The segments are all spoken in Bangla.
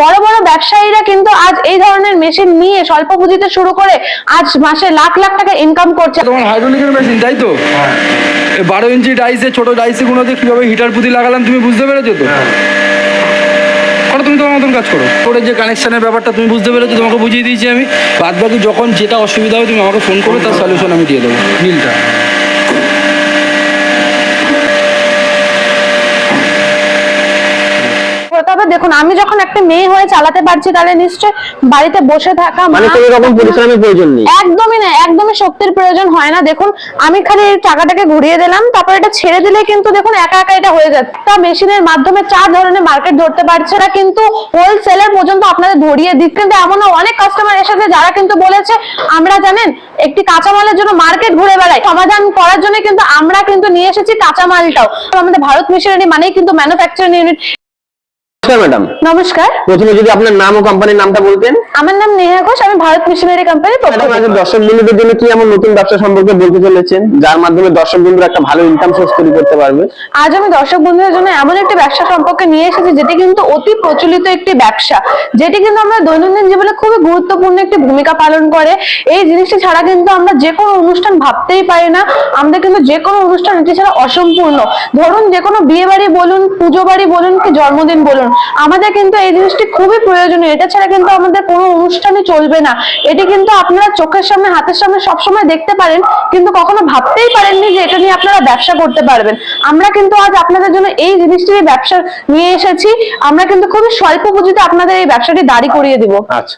বড় বড় ব্যবসায়ীরা কিন্তু আজ এই ধরনের মেশিন নিয়ে স্বল্প পুঁজিতে শুরু করে আজ মাসে লাখ লাখ টাকা ইনকাম করছে। তোমার হাইড্রোলিকের মেশিন তাই তো? 12 ইঞ্চি ডাইসে, ছোট ডাইসে গুলোতে কিভাবে হিটার পুঁতি লাগালাম তুমি বুঝতে পেরেছো তো? তুমি তোমার মতন কাজ করো, করে যে কানেকশনের ব্যাপারটা তুমি বুঝতে পেরেছো, তোমাকে বুঝিয়ে দিয়েছি আমি। বাদ বাকি যখন যেটা অসুবিধা হয় তুমি আমাকে ফোন করবে, তার সলিউশন আমি দিয়ে দেবো বিলটা। তবে দেখুন, আমি যখন একটা মেয়ে হয়ে চালাতে পারছি তাহলে নিশ্চয় বাড়িতে বসে থাকা মানে কোনো রকম পরিশ্রমের প্রয়োজন নেই। একদমই না, একদমই শক্তির প্রয়োজন হয় না। দেখুন, আমি খালি এই টাকাটাকে ঘুরিয়ে দিলাম, তারপর এটা ছেড়ে দিলে কিন্তু দেখুন একা একা এটা হয়ে যাচ্ছে। তা মেশিনের মাধ্যমে 4 ধরনের মার্কেট ধরতে পারছে, এটা কিন্তু হোলসেলার পর্যন্ত আপনাদের ধরিয়ে দিচ্ছে। কিন্তু এমনও অনেক কাস্টমার এসেছে যারা কিন্তু বলেছে আমরা জানেন একটি কাঁচামালের জন্য মার্কেট ঘুরে বেড়াই, সমাধান করার জন্য কিন্তু আমরা কিন্তু নিয়ে এসেছি কাঁচামালটাও। আমাদের ভারত মেশিনারি মানেই কিন্তু ম্যানুফ্যাকচারিং ইউনিট। ম্যাডাম নমস্কার। প্রথমে যদি আপনার নাম ও কোম্পানির নামটা বলতেন। আমার নাম নেহা ঘোষ, আমি ভারত মিশনারি কোম্পানির পক্ষ থেকে। দর্শক বন্ধুদের জন্য কি এমন নতুন ব্যবসা সম্পর্কে বলতে চলেছেন যার মাধ্যমে দর্শক বন্ধুরা একটা ভালো ইনকাম সোর্স তৈরি করতে পারবে? আজ আমি দর্শক বন্ধুদের জন্য এমন একটি ব্যবসা সম্পর্কে নিয়ে এসেছি যেটি কিন্তু অতি প্রচলিত একটি ব্যবসা, যেটি কিন্তু আমরা দৈনন্দিন জীবনে খুবই গুরুত্বপূর্ণ একটি ভূমিকা পালন করে। এই জিনিসটি ছাড়া কিন্তু আমরা যে কোনো অনুষ্ঠান ভাবতেই পারি না। আমাদের কিন্তু যে কোনো অনুষ্ঠান এটি ছাড়া অসম্পূর্ণ। ধরুন, যে কোনো বিয়ে বাড়ি বলুন, পুজো বাড়ি বলুন, কি জন্মদিন বলুন, আমাদের কিন্তু এই জিনিসটি খুবই প্রয়োজনীয়। এটা ছাড়া কিন্তু আমাদের কোনো অনুষ্ঠানই চলবে না। এটি কিন্তু আপনারা চোখের সামনে, হাতের সামনে সবসময় দেখতে পারেন, কিন্তু কখনো ভাবতেই পারেননি যে এটা নিয়ে আপনারা ব্যবসা করতে পারবেন। আমরা কিন্তু আজ আপনাদের জন্য এই জিনিসটির ব্যবসা নিয়ে এসেছি। আমরা কিন্তু খুবই স্বল্প পুঁজিতে আপনাদের এই ব্যবসাটি দাঁড়ি করিয়ে দিব। আচ্ছা,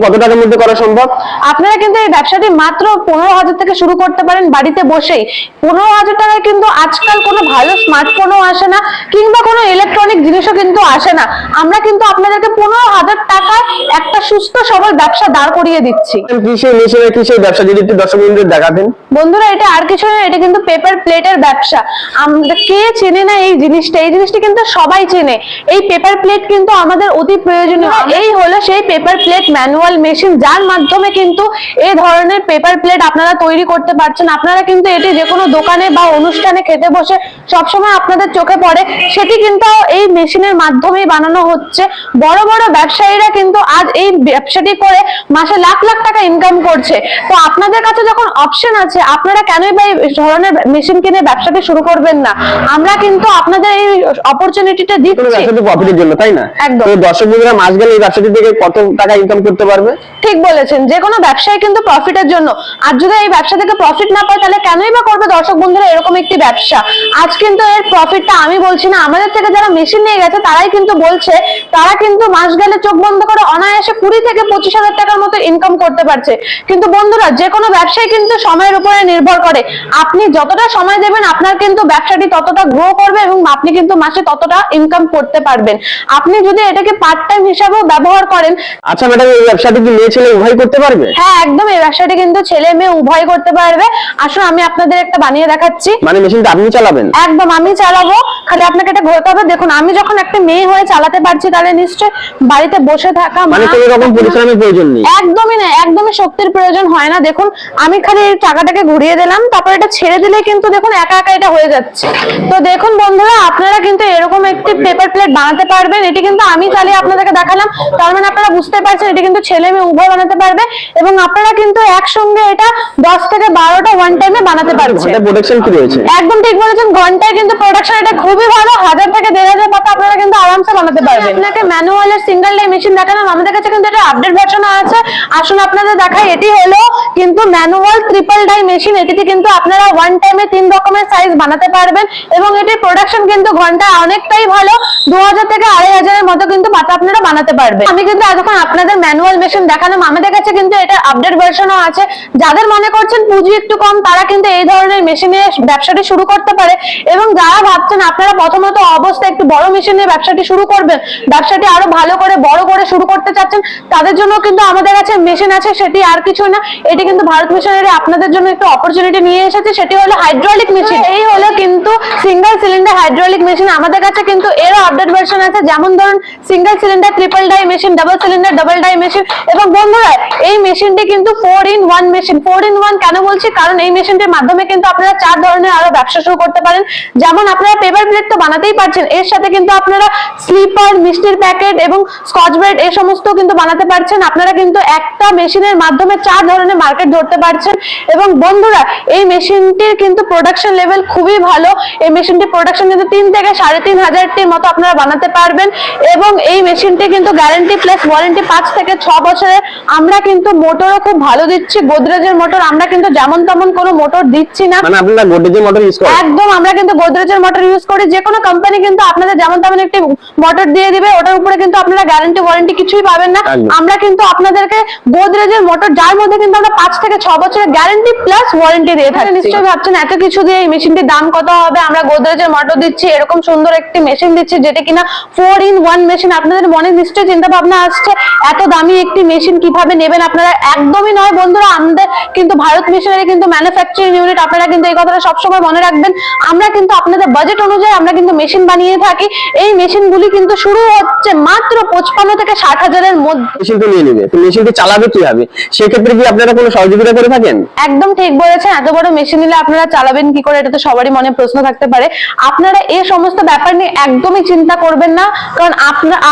কত টাকার মধ্যে করা সম্ভব? আপনারা কিন্তু এই ব্যবসাটি মাত্র 15,000 থেকে শুরু করতে পারেন বাড়িতে বসেই। 15,000 টাকায় কিন্তু আজকাল কোনো ভালো স্মার্টফোনও আসে না, কিংবা কোনো ইলেকট্রনিক জিনিসও কিন্তু আসে না। আমরা কিন্তু আপনাদেরকে 15,000 টাকায় একটা সুস্থ সবল ব্যবসা দাঁড় করিয়ে দিচ্ছি। কিসের মেশিনের কিসের ব্যবসা যদি একটু দর্শক বন্ধুদের দেখাতেন? বন্ধুরা, এটা আর কিছু না, এটা কিন্তু পেপার প্লেটের ব্যবসা। আমরা কে চেনে না এই জিনিসটা? এই জিনিসটি কিন্তু সবাই চেনে। এই পেপার প্লেট কিন্তু আমাদের অতি প্রয়োজনীয়। এই হলো সেই পেপার প্লেট ম্যানুয়াল মেশিন, যার মাধ্যমে কিন্তু এই ধরনের পেপার প্লেট আপনারা তৈরি করতে পারছেন। আপনারা কিন্তু এটি যে কোনো দোকানে বা অনুষ্ঠানে খেতে বসে সবসময় আপনাদের চোখে পড়ে, সেটি কিন্তু এই মেশিনের মাধ্যমেই বানানো হচ্ছে। বড় বড় ব্যবসায়ীরা কিন্তু আজ এই ব্যবসাটি করে মাসে লাখ লাখ টাকা ইনকাম করছে। তো আপনাদের কাছে যখন অপশন আছে, আপনারা কেনই বা এই ধরনের মেশিন কিনে ব্যবসাটি শুরু করবেন না? আমরা কিন্তু আপনাদের এই অপরচুনিটিটা দিচ্ছি প্রফিটের জন্য, তাই না? একদম। তো দর্শক বন্ধুরা মাস গেলে এই ব্যবসাটি থেকে কত টাকা ইনকাম করতে পারবে? ঠিক বলেছেন, যে কোনো ব্যবসায় কিন্তু প্রফিটের জন্য। আর যদি এই ব্যবসা থেকে প্রফিট না পায় তাহলে কেনই বা করবে দর্শক বন্ধুরা এরকম একটি ব্যবসা? আজ কিন্তু এর প্রফিটটা আমি বলছি না, আমাদের থেকে যারা মেশিন নিয়ে গেছে তারাই কিন্তু বলছে, তারা কিন্তু মাস গেলে চোখ বন্ধ করে অনায়াসে 20 থেকে 25,000 টাকার মতো ইনকাম করতে পারছে। কিন্তু বন্ধুরা, যে কোনো ব্যবসায় কিন্তু সময়ের উপরে নির্ভর করে। আপনি যতটা সময় দেবেন আপনার কিন্তু ব্যবসাটি ততটা গ্রো করবে এবং আপনি কিন্তু মাসে ততটা ইনকাম করতে পারবেন। আপনি যদি এটাকে পার্ট টাইম হিসাবেও ব্যবহার করেন। আচ্ছা ম্যাডাম, এই ব্যবসাটি কি মেয়ে ছেলে উভয় করতে পারবে? হ্যাঁ, একদম। এই ব্যবসাটি কিন্তু ছেলে মেয়ে উভয় করতে পারবে। আসুন আমি আপনাদের একটা বানিয়ে দেখাচ্ছি। মানে মেশিনটা আপনি চালাবেন? একদম আমি চালাবো, খালি আপনাকে এটা ঘোরাতে হবে। দেখুন, আমি যখন একটা মেয়ে হয়ে চালাতে পারছি তাহলে নিশ্চয় বাড়িতে বসে থাকা মানে কোনো রকম পরিশ্রমের প্রয়োজন নেই। একদমই না, একদমই শক্তির প্রয়োজন হয় না। দেখুন, আমি খালি এই টাকাটাকে ঘুরিয়ে দিলাম, তারপর এটা ছেড়ে দিলে কিন্তু দেখুন একা একা এটা হয়ে যাচ্ছে। তো দেখুন বন্ধুরা, আপনারা কিন্তু এরকম একটি পেপার প্লেট বানাতে পারবেন। এটি কিন্তু আমি চালিয়ে আপনাদেরকে দেখালাম, তার মানে আপনারা বুঝতে পারছেন এটি কিন্তু ছেলে মেয়ে উভয় বানাতে পারবে। এবং আপনারা কিন্তু একসঙ্গে এটা 10 থেকে 12টা ওয়ান টাইমে বানাতে পারছেন। প্রোডাকশন কি রয়েছে? একদম ঠিক বলেছেন, ঘন্টায় কিন্তু প্রোডাকশন এটা খুবই ভালো। 1000 থেকে 1500 পাতা আপনারা কিন্তু আরামসে বানাতে পারবেন। আপনাকে ম্যানুয়ালের সিঙ্গেল ডে মেশিন দেখালাম, আমাদের কাছে কিন্তু এটা আপডেট ভার্সন আছে। আসুন আপনাদের দেখাই। এটি হলো কিন্তু ম্যানুয়াল ট্রিপল ডাই মেশিন। এটিতে কিন্তু আপনারা ওয়ান টাইমে 3 রকমের সাইজ বানাতে পারবেন এবং এটির প্রোডাকশন কিন্তু ঘন্টায় অনেকটাই ভালো। 2000 থেকে 2500 এর মতো কিন্তু পাতা আপনারা বানাতে পারবেন। আমি কিন্তু এতক্ষণ আপনাদের ম্যানুয়াল মেশিন দেখালাম, আমাদের কাছে কিন্তু এটা আপডেট ভার্সনও আছে। যাদের মনে করছেন পুঁজি একটু কম, তারা কিন্তু এই ধরনের মেশিনে ব্যবসাটি শুরু করতে পারে। এবং যারা ভাবছেন আপনারা প্রথমত অবস্থায় একটু বড় মেশিন নিয়ে ব্যবসাটি শুরু করবেন, ব্যবসাটি আরো ভালো করে বড় করে শুরু করতে চাচ্ছেন, তাদের জন্য কিন্তু আমাদের কাছে মেশিন আছে। সেটি আর কিছু না, এটি কিন্তু ভারত মিশনারি আপনাদের জন্য একটু অপরচুনিটি নিয়ে এসেছে। সেটি হলো হাইড্রোলিক মেশিন। এই হলো কিন্তু সিঙ্গেল সিলিন্ডার হাইড্রোলিক মেশিন। আমাদের কাছে কিন্তু এরও আপডেট ভার্সন আছে, যেমন ধরুন single cylinder triple die machine, double cylinder double die machine. এবং বন্ধুরা, এই মেশিনটি কিন্তু 4-in-1 মেশিন। 4-in-1 কেন বলছি? কারণ এই মেশিনটির মাধ্যমে কিন্তু আপনারা 4 ধরনের আরো ব্যবসা শুরু করতে পারেন। যেমন আপনারা পেপার প্লেট তো বানাতেই পারছেন, এর সাথে কিন্তু আপনারা স্লিপার, মিষ্টির প্যাকেট এবং স্কচ ব্রাইট এই সমস্ত কিন্তু বানাতে পারছেন। আপনারা কিন্তু একটা মেশিনের মাধ্যমে 4 ধরনের মার্কেট ধরতে পারছেন। এবং বন্ধুরা, এই মেশিনটির কিন্তু প্রোডাকশন লেভেল খুবই ভালো। এই মেশিনটির প্রোডাকশন কিন্তু 3 থেকে 3,500টির মতো আপনারা বানাতে পারবেন। এবং এই মেশিনটি কিন্তু গ্যারান্টি প্লাস ওয়ারেন্টি 5 থেকে 6 বছরের। আমরা কিন্তু মোটরও খুব ভালো দিচ্ছি, গোদরেজের মোটর। আমরা কিন্তু যেমন তেমন কোনো মোটর দিচ্ছি না, মানে আপনারা গোদরেজের মোটর ইউজ করেন? একদম, আমরা কিন্তু গোদরেজের মোটর ইউজ করি। যে কোনো কোম্পানি কিন্তু আপনাদের যেমন তেমন একটি মোটর দিয়ে দিবে, ওটার উপরে কিন্তু আপনারা গ্যারান্টি ওয়ারেন্টি কিছুই পাবেন না। একদম। আমরা কিন্তু আপনাদেরকে গোদরেজের মোটর, যার মধ্যে কিন্তু আমরা 5 থেকে 6 বছরের গ্যারান্টি প্লাস ওয়ারেন্টি দিয়ে থাকি। নিশ্চয়ই ভাবছেন এত কিছু দিয়ে এই মেশিনটির দাম কত হবে। আমরা গোদরেজের মোটর দিচ্ছি, এরকম সুন্দর একটি মেশিন দিচ্ছি যেটা কিনা 4-in-1 মেশিন। আপনাদের মনে নিশ্চয়ই চিন্তা ভাবনা আসছে এত দামি একটি মেশিন কিভাবে নেবেন আপনারা। একদমই নয় বন্ধুরা, আমাদের কিন্তু ভারত মেশিনারি কিন্তু ম্যানুফ্যাকচারিং ইউনিট। আপনারা কিন্তু এই কথাটা সবসময় মনে রাখবেন। আমরা কিন্তু আপনাদের বাজেট অনুযায়ী আমরা কিন্তু মেশিন বানিয়ে থাকি। এই মেশিনগুলি কিন্তু শুরু হচ্ছে মাত্র 55 থেকে 60,000-এর মধ্যে। মেশিন তো নিয়ে নিবে, তো মেশিনটি চালাবে কিভাবে, সেক্ষেত্রে কি আপনারা কোনো সহযোগিতা করে থাকেন? একদম ঠিক বলেছেন। এত বড় মেশিন নিলে আপনারা চালাবেন কি করে, এটা তো সবারই মনে প্রশ্ন থাকতে পারে। আপনারা এই সমস্ত ব্যাপার নিয়ে একদমই চিন্তা করবেন না, কারণ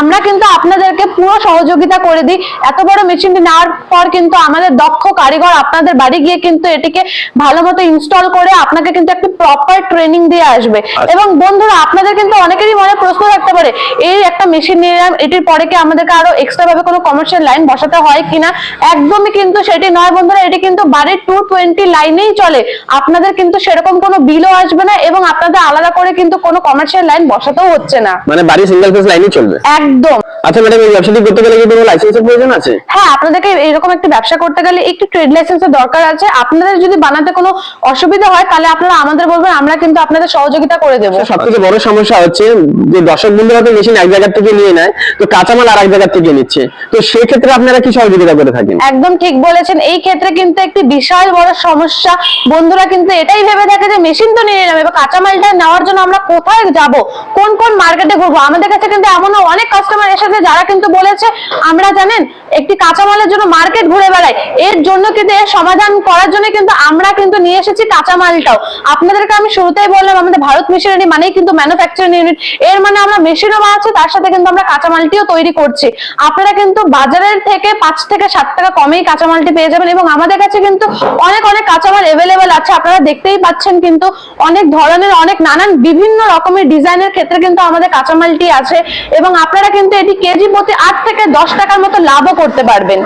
আমরা কিন্তু আপনাদেরকে পুরো সহযোগিতা করে দিই। এত বড় মেশিনটি নেওয়ার পর কিন্তু আমাদের দক্ষ কারিগর আপনাদের বাড়ি গিয়ে কিন্তু এটিকে ভালো মতো ইনস্টল করে আপনাকে কিন্তু একটা প্রপার ট্রেনিং দিয়ে আসবে। এবং বন্ধুরা, আপনাদের কিন্তু অনেকেরই মনে প্রশ্ন থাকতে পারে, এই একটা মেশিন নিলাম, এটির পরে কি আমাদেরকে আরো এক্সট্রা ভাবে কোনো কমার্শিয়াল লাইন বসাতে হয় কিনা। একদমই কিন্তু সেটি নয় বন্ধুরা, এটি কিন্তু বাড়ির 220 লাইনেই চলে। আপনাদের কিন্তু সেরকম কোনো বিলও আসবে না এবং আপনাদের আলাদা করে কিন্তু কোনো কমার্শিয়াল লাইন বসাতেও হচ্ছে না, মানে বাড়ি সিঙ্গেল ফেজ লাইনই চলবে। একদম। আচ্ছা ম্যাডাম, এই ব্যবসাটি করতে গেলে কি কোনো লাইসেন্সের প্রয়োজন আছে? হ্যাঁ, আপনাদেরকে এরকম একটা ব্যবসা করতে গেলে একটু ট্রেড লাইসেন্সের দরকার আছে। আপনাদের যদি বানাতে কোনো অসুবিধা হয় তাহলে আপনারা আমাদের বলবেন, আমরা কিন্তু আপনাদের সহযোগিতা করে দেবো। সবথেকে বড় সমস্যা হচ্ছে যে দর্শক বন্ধুরা তো মেশিন এক জায়গা থেকে নিয়ে নেয়, তো কাঁচামাল আর এক জায়গা থেকে নিচ্ছে, তো সেই ক্ষেত্রে আপনারা কি সহযোগিতা করে থাকেন? একদম ঠিক বলেছেন। এই ক্ষেত্রে কিন্তু একটি বিশাল বড় সমস্যা। বন্ধুরা কিন্তু এটাই ভেবে থাকে যে মেশিন তো নিয়ে নিলাম, এবার কাঁচামালটা নেওয়ার জন্য আমরা কোথায় যাব, কোন কোন মার্কেটে ঘুরবো। আমাদের কাছে কিন্তু এমনও অনেক কাস্টমার এসেছে যারা কিন্তু বলেছে, আমরা জানেন একটি কাঁচামালের জন্য মার্কেট ঘুরে বেড়াই। এর জন্য কিন্তু এর সমাধান করার জন্য কিন্তু আমরা কিন্তু নিয়ে এসেছি কাঁচামালটাও। আপনাদেরকে আমি শুরুতেই বললাম, আমাদের ভারত মেশিনারি মানেই কিন্তু ম্যানুফ্যাকচারিং ইউনিট। এর মানে আমরা মেশিনও বানাচ্ছি, তার সাথে কিন্তু আমরা কাঁচামালটিও তৈরি করছি। আপনারা কিন্তু বাজারের থেকে 5 থেকে 7 টাকা কমেই কাঁচামালটি পেয়ে যাবেন। এবং আমাদের কাছে কিন্তু অনেক অনেক কাঁচামাল এভেলেবেল আছে। আপনারা দেখতেই পাচ্ছেন কিন্তু অনেক ধরনের, অনেক নানান বিভিন্ন রকমের ডিজাইনের ক্ষেত্রে কিন্তু আমাদের কাঁচামালটি আছে। এবং আপনারা কিন্তু এটি কেজি প্রতি 8 থেকে 10 টাকার মতো লাভও করতে পারবেন।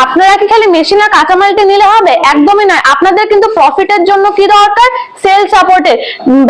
আপনারা কি খালি মেশিন আর কাঁচামালটি নিলে হবে? একদমই নয়। আপনাদের কিন্তু প্রফিটের জন্য কি দরকার? সেল সাপোর্টের।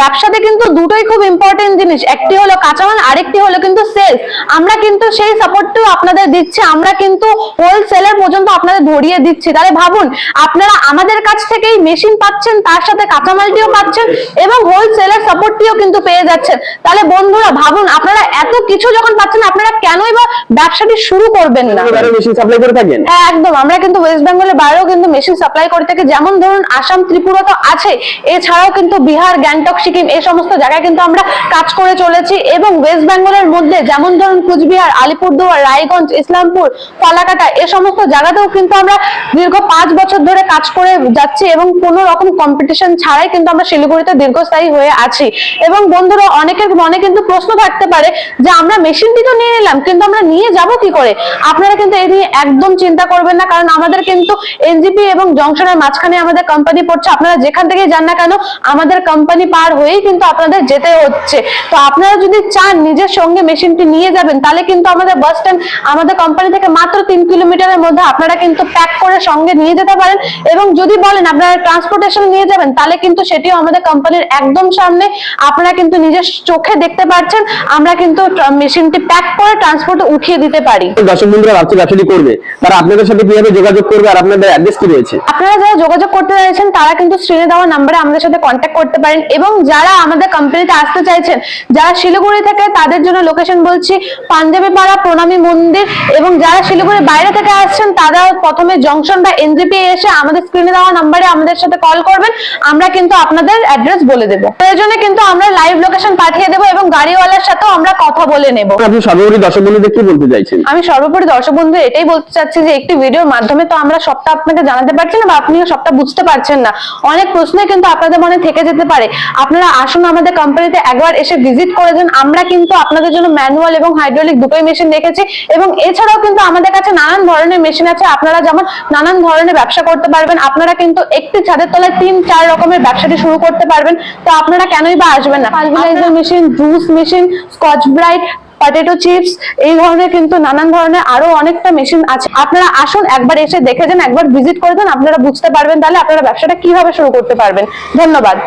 ব্যবসাতে কিন্তু দুটোই খুব ইম্পর্টেন্ট জিনিস, একটি হলো কাঁচামাল, আরেকটি হলো কিন্তু সেলস। আমরা কিন্তু সেই সাপোর্টটাও আপনাদের দিচ্ছি। আমরা কিন্তু হোলসেলার পর্যন্ত আপনাদের ধরিয়ে দিচ্ছি। তাহলে ভাবুন, আপনারা আমাদের কাছ থেকেই মেশিন পাচ্ছেন, তার সাথে কাঁচামালটিও পাচ্ছেন এবং হোলসেলার সাপোর্টটিও কিন্তু পেয়ে যাচ্ছেন। তাহলে বন্ধুরা ভাবুন, আপনারা এত কিছু যখন পাচ্ছেন, আপনারা কেনই বা ব্যবসাটি শুরু করবেন না? মেশিন সাপ্লাই করে থাকেন? হ্যাঁ, একদম। আমরা কিন্তু ওয়েস্ট বেঙ্গলের বাইরেও কিন্তু মেশিন সাপ্লাই করে থাকি। যেমন ধরুন, আসাম, ত্রিপুরা তো আছে, এছাড়াও কিন্তু বিহার, গ্যাংটক, সিকিম এই সমস্ত জায়গায় কিন্তু আমরা কাজ করে চলেছি। এবং ওয়েস্ট বেঙ্গলের মধ্যে যেমন ধরুন কুচবিহার, আলিপুরদুয়ার, রায়গঞ্জ, ইসলামপুর, ফালাকাটা এই সমস্ত জায়গাতেও কিন্তু আমরা দীর্ঘ 5 বছর ধরে কাজ করে যাচ্ছি এবং কোনো রকম কম্পিটিশন ছাড়াই কিন্তু আমরা শিলিগুড়িতে দীর্ঘস্থায়ী হয়ে আছি। এবং বন্ধুরা, অনেকের মনে কিন্তু প্রশ্ন থাকতে পারে যে আমরা মেশিনটি তো নিয়ে নিলাম, কিন্তু আমরা নিয়ে যাব কি করে? আপনারা কিন্তু এই নিয়ে একদম চিন্তা করবেন না, কারণ আমাদের কিন্তু এনজিপি এবং জংশনের মাঝখানে আমাদের কোম্পানি পড়ছে। আপনারা যেখান থেকে যান না কেন, আমাদের কোম্পানি পার হয়েই কিন্তু আপনাদের যেতে হচ্ছে। তো আপনারা যদি চান নিজের সঙ্গে মেশিনটি নিয়ে যাবেন, তাহলে কিন্তু আমাদের বাস স্ট্যান্ড আমাদের কোম্পানি থেকে মাত্র 3 কিলোমিটারের মধ্যে আপনারা কিন্তু প্যাক করে সঙ্গে নিয়ে যেতে পারেন। এবং যদি বলেন আপনারা ট্রান্সপোর্টেশন নিয়ে যাবেন, তাহলে কিন্তু সেটিও আমাদের কোম্পানির একদম সামনে। আপনারা কিন্তু নিজের চোখে দেখতে পাচ্ছেন, আমরা কিন্তু মেশিনটি প্যাক করে ট্রান্সপোর্টে উঠিয়ে দিতে পারি। দর্শক বন্ধুরা ভাবছে ব্যবসাটি করবে, তারা আপনাদের সাথে কিভাবে যোগাযোগ করবে আর আপনাদের অ্যাড্রেস কি রয়েছে? আপনারা যারা যোগাযোগ করতে চাইছেন তারা কিন্তু স্ক্রিনে দেওয়া নম্বরে আমাদের সাথে কন্ট্যাক্ট করতে পারেন। এবং যারা আমাদের কোম্পানিতে আসতে চাইছেন, যারা শিলিগুড়ি থেকে, তাদের জন্য লোকেশন বলছি পাঞ্জাবি পাড়া প্রণামী মন্দির। এবং যারা শিলিগুড়ির বাইরে থেকে আসছেন, তারা প্রথমে জংশন বা এনজিপি এসে আমাদের স্ক্রিনে দেওয়া নম্বরে আমাদের সাথে কল করবেন। আমরা কিন্তু আপনাদের অ্যাড্রেস বলে দেবো। প্রয়োজনে কিন্তু আমরা লাইভ লোকেশন পাঠিয়ে দেবো এবং গাড়িওয়ালার সাথেও আমরা কথা বলে নেব। আপনি সর্বোপরি দর্শক বন্ধুদের কি বলতে চাইছেন? আমি সর্বোপরি দর্শক বন্ধু এটাই বলতে চাচ্ছি যে একটি ভিডিওর মাধ্যমে তো আমরা সবটা আপনাকে জানাতে পারছি না বা আপনিও সবটা বুঝতে পারছেন না। অনেক প্রশ্নই কিন্তু আপনাদের মনে থেকে যেতে পারে। আপনারা আসুন আমাদের কোম্পানিতে একবার এসে ভিজিট করে যান। আমরা কিন্তু আপনাদের জন্য ম্যানুয়াল এবং হাইড্রোলিক দুটোই মেশিন রেখেছি এবং এছাড়াও কিন্তু আমাদের কাছে নানান ধরনের মেশিন আছে। আপনারা যেমন নানান ধরনের ব্যবসা করতে পারবেন, আপনারা কিন্তু একটি ছাদের তলায় 3-4 রকমের ব্যবসাটি শুরু করতে পারবেন। তো আপনারা কেনই বা আসবেন না? Pulverizer machine, juice machine, Scotch Brite, potato chips, এই ধরনের কিন্তু নানান ধরনের আরো অনেকটা মেশিন আছে। আপনারা আসুন একবার এসে দেখে যান, একবার ভিজিট করে যান, আপনারা বুঝতে পারবেন তাহলে আপনারা ব্যবসাটা কিভাবে শুরু করতে পারবেন। ধন্যবাদ।